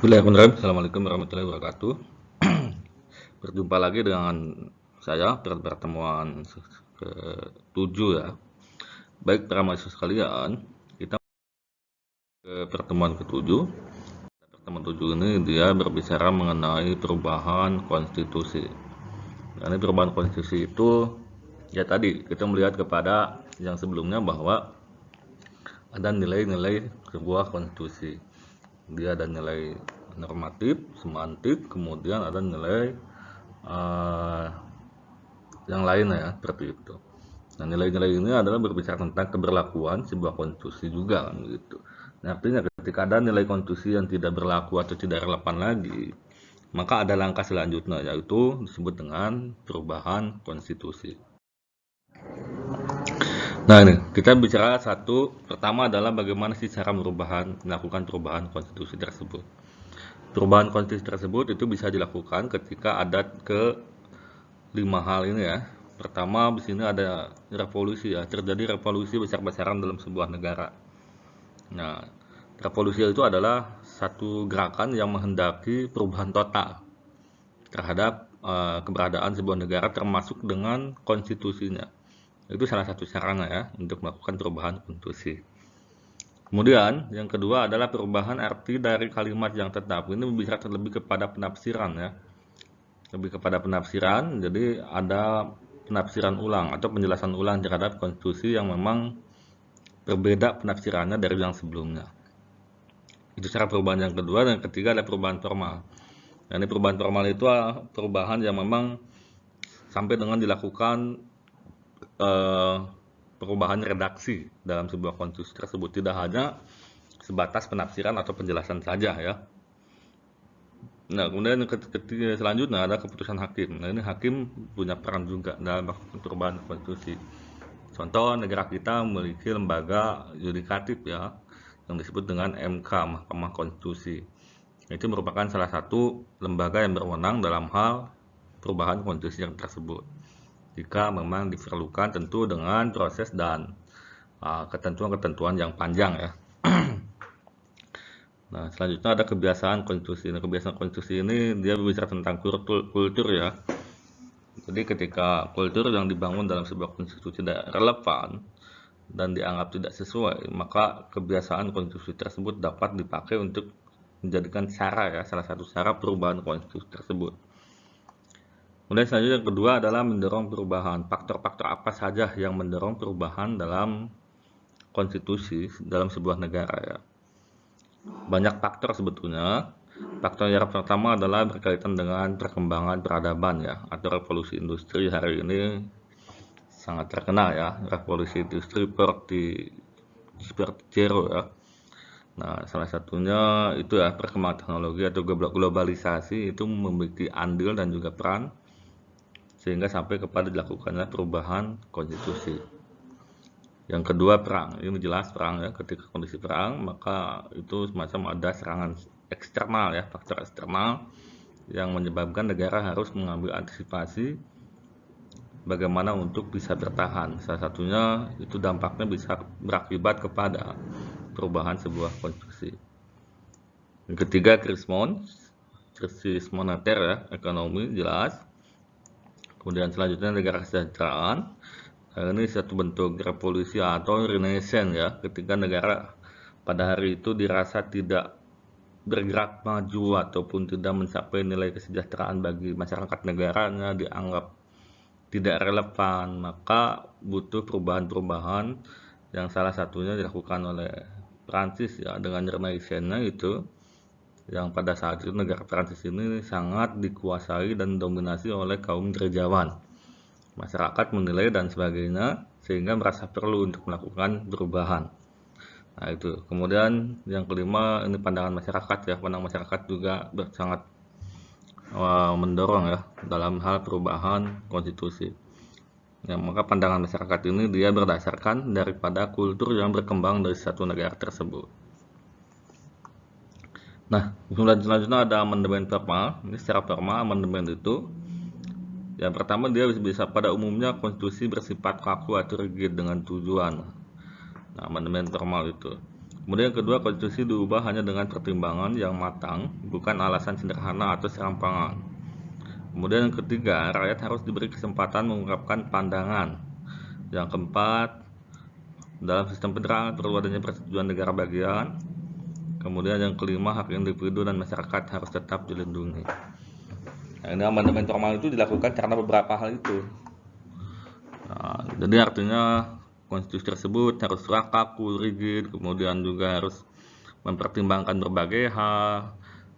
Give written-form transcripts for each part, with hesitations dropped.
Bismillahirrahmanirrahim. Assalamualaikum warahmatullahi wabarakatuh. Berjumpa lagi dengan saya pada pertemuan ke-7 ya. Baik para mahasiswa sekalian, kita ke pertemuan ke-7. Pertemuan 7 ini dia berbicara mengenai perubahan konstitusi. Nah, ini perubahan konstitusi itu ya tadi kita melihat kepada yang sebelumnya bahwa ada nilai-nilai sebuah konstitusi. Dia ada nilai normatif, semantik, kemudian ada nilai yang lainnya ya, seperti itu. Nah, nilai-nilai ini adalah berbicara tentang keberlakuan sebuah konstitusi juga kan begitu. Nah, artinya ketika ada nilai konstitusi yang tidak berlaku atau tidak relevan lagi, maka ada langkah selanjutnya yaitu disebut dengan perubahan konstitusi. Nah, ini kita bicara pertama adalah bagaimana sih cara melakukan perubahan konstitusi tersebut. Perubahan konstitusi tersebut itu bisa dilakukan ketika ada ke 5 hal ini ya. Pertama, di sini ada revolusi ya, terjadi revolusi besar-besaran dalam sebuah negara. Nah, revolusi itu adalah satu gerakan yang menghendaki perubahan total terhadap keberadaan sebuah negara termasuk dengan konstitusinya. Itu salah satu caranya ya untuk melakukan perubahan konstitusi. Kemudian yang kedua adalah perubahan arti dari kalimat yang tetap. Ini berbicara lebih kepada penafsiran ya. Lebih kepada penafsiran, jadi ada penafsiran ulang atau penjelasan ulang terhadap konstitusi yang memang berbeda penafsirannya dari yang sebelumnya. Itu cara perubahan yang kedua. Dan yang ketiga adalah perubahan formal. Dan ini perubahan formal itu perubahan yang memang sampai dengan dilakukan perubahan redaksi dalam sebuah konstitusi tersebut, tidak hanya sebatas penafsiran atau penjelasan saja ya. Nah, kemudian ketiga selanjutnya ada keputusan hakim. Nah, ini hakim punya peran juga dalam perubahan konstitusi. Contoh, negara kita memiliki lembaga yudikatif ya, yang disebut dengan MK, Mahkamah Konstitusi. Itu merupakan salah satu lembaga yang berwenang dalam hal perubahan konstitusi yang tersebut. Jika memang diperlukan tentu dengan proses dan ketentuan-ketentuan yang panjang ya. Nah, selanjutnya ada kebiasaan konstitusi. Nah, kebiasaan konstitusi ini dia berbicara tentang kultur ya. Jadi ketika kultur yang dibangun dalam sebuah konstitusi tidak relevan dan dianggap tidak sesuai, maka kebiasaan konstitusi tersebut dapat dipakai untuk menjadikan salah satu cara perubahan konstitusi tersebut. Kemudian selanjutnya yang kedua adalah mendorong perubahan. Faktor-faktor apa saja yang mendorong perubahan dalam konstitusi dalam sebuah negara ya. Banyak faktor sebetulnya. Faktor yang pertama adalah berkaitan dengan perkembangan peradaban ya, atau revolusi industri hari ini sangat terkenal ya, revolusi industri 4.0 ya. Nah, salah satunya itu ya perkembangan teknologi atau globalisasi itu memiliki andil dan juga peran sehingga sampai kepada dilakukannya perubahan konstitusi. Yang kedua perang, ini jelas perang ya, ketika kondisi perang maka itu semacam ada serangan eksternal ya, faktor eksternal yang menyebabkan negara harus mengambil antisipasi bagaimana untuk bisa bertahan. Salah satunya itu dampaknya bisa berakibat kepada perubahan sebuah konstitusi. Yang ketiga krisis moneter ya, ekonomi jelas. Kemudian selanjutnya negara kesejahteraan. Ini satu bentuk revolusi atau renaissance ya, ketika negara pada hari itu dirasa tidak bergerak maju ataupun tidak mencapai nilai kesejahteraan bagi masyarakat negaranya, dianggap tidak relevan, maka butuh perubahan-perubahan yang salah satunya dilakukan oleh Prancis ya, dengan renaissance-nya itu, yang pada saat itu negara Prancis ini sangat dikuasai dan dominasi oleh kaum gerejawan. Masyarakat menilai dan sebagainya sehingga merasa perlu untuk melakukan perubahan. Nah, itu. Kemudian yang kelima ini pandangan masyarakat ya. Pandangan masyarakat juga sangat mendorong ya dalam hal perubahan konstitusi. Ya, maka pandangan masyarakat ini dia berdasarkan daripada kultur yang berkembang dari satu negara tersebut. Nah, selanjutnya ada amandemen formal. Ini secara formal amandemen itu yang pertama dia bisa pada umumnya konstitusi bersifat kaku atau rigid dengan tujuan. Nah, amandemen formal itu. Kemudian yang kedua, konstitusi diubah hanya dengan pertimbangan yang matang, bukan alasan sederhana atau serampangan. Kemudian yang ketiga, rakyat harus diberi kesempatan mengungkapkan pandangan. Yang keempat, dalam sistem federal perlu adanya persetujuan negara bagian. Kemudian yang kelima, hak individu dan masyarakat harus tetap dilindungi. Nah, ini amandemen formal itu dilakukan karena beberapa hal itu. Nah, jadi artinya konstitusi tersebut harus kaku, rigid, kemudian juga harus mempertimbangkan berbagai hal.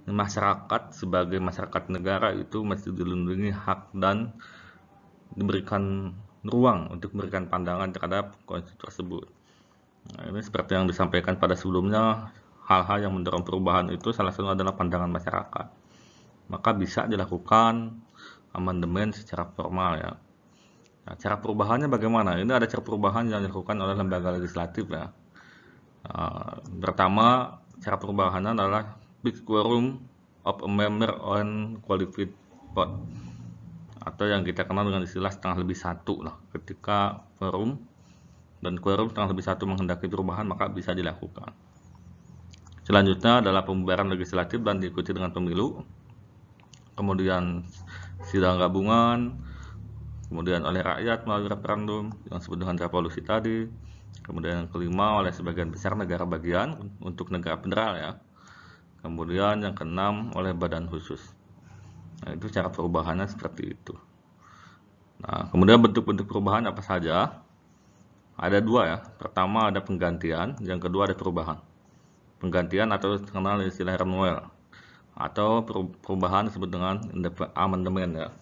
Masyarakat sebagai masyarakat negara itu mesti dilindungi hak dan diberikan ruang untuk memberikan pandangan terhadap konstitusi tersebut. Nah, ini seperti yang disampaikan pada sebelumnya, hal-hal yang mendorong perubahan itu salah satu adalah pandangan masyarakat. Maka bisa dilakukan amandemen secara formal ya. Nah, cara perubahannya bagaimana? Ini ada cara perubahan yang dilakukan oleh lembaga legislatif ya. Pertama, cara perubahannya adalah fixed quorum of a member on qualified vote, atau yang kita kenal dengan istilah setengah lebih satu lah. Ketika quorum setengah lebih satu menghendaki perubahan, maka bisa dilakukan. Selanjutnya adalah pembubaran legislatif dan diikuti dengan pemilu. Kemudian sidang gabungan, kemudian oleh rakyat melalui referendum yang disebut dengan revolusi tadi. Kemudian yang kelima oleh sebagian besar negara bagian untuk negara federal ya. Kemudian yang keenam oleh badan khusus. Nah, itu cara perubahannya seperti itu. Nah, kemudian bentuk-bentuk perubahan apa saja? Ada dua ya. Pertama ada penggantian, yang kedua ada perubahan. Penggantian atau dikenal istilah renewal, atau perubahan disebut dengan amandemen ya.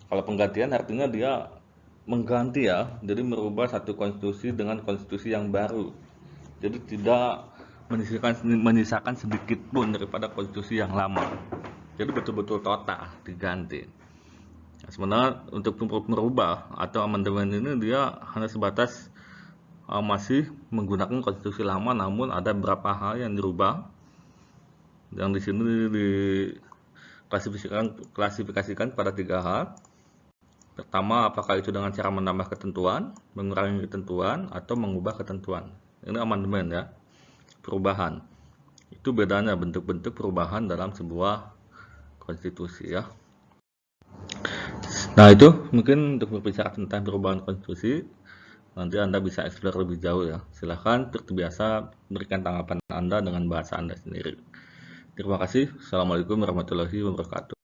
Kalau penggantian artinya dia mengganti ya, jadi merubah satu konstitusi dengan konstitusi yang baru. Jadi tidak menyisakan sedikit pun daripada konstitusi yang lama. Jadi betul-betul total diganti. Nah, sebenarnya untuk merubah atau amandemen ini dia hanya sebatas masih menggunakan konstitusi lama, namun ada beberapa hal yang dirubah. Yang di sini diklasifikasikan pada 3 hal. Pertama, apakah itu dengan cara menambah ketentuan, mengurangi ketentuan, atau mengubah ketentuan. Ini amandemen ya, perubahan. Itu bedanya bentuk-bentuk perubahan dalam sebuah konstitusi ya. Nah, itu mungkin untuk berbicara tentang perubahan konstitusi. Nanti Anda bisa explore lebih jauh ya. Silahkan seperti biasa berikan tanggapan Anda dengan bahasa Anda sendiri. Terima kasih. Assalamualaikum warahmatullahi wabarakatuh.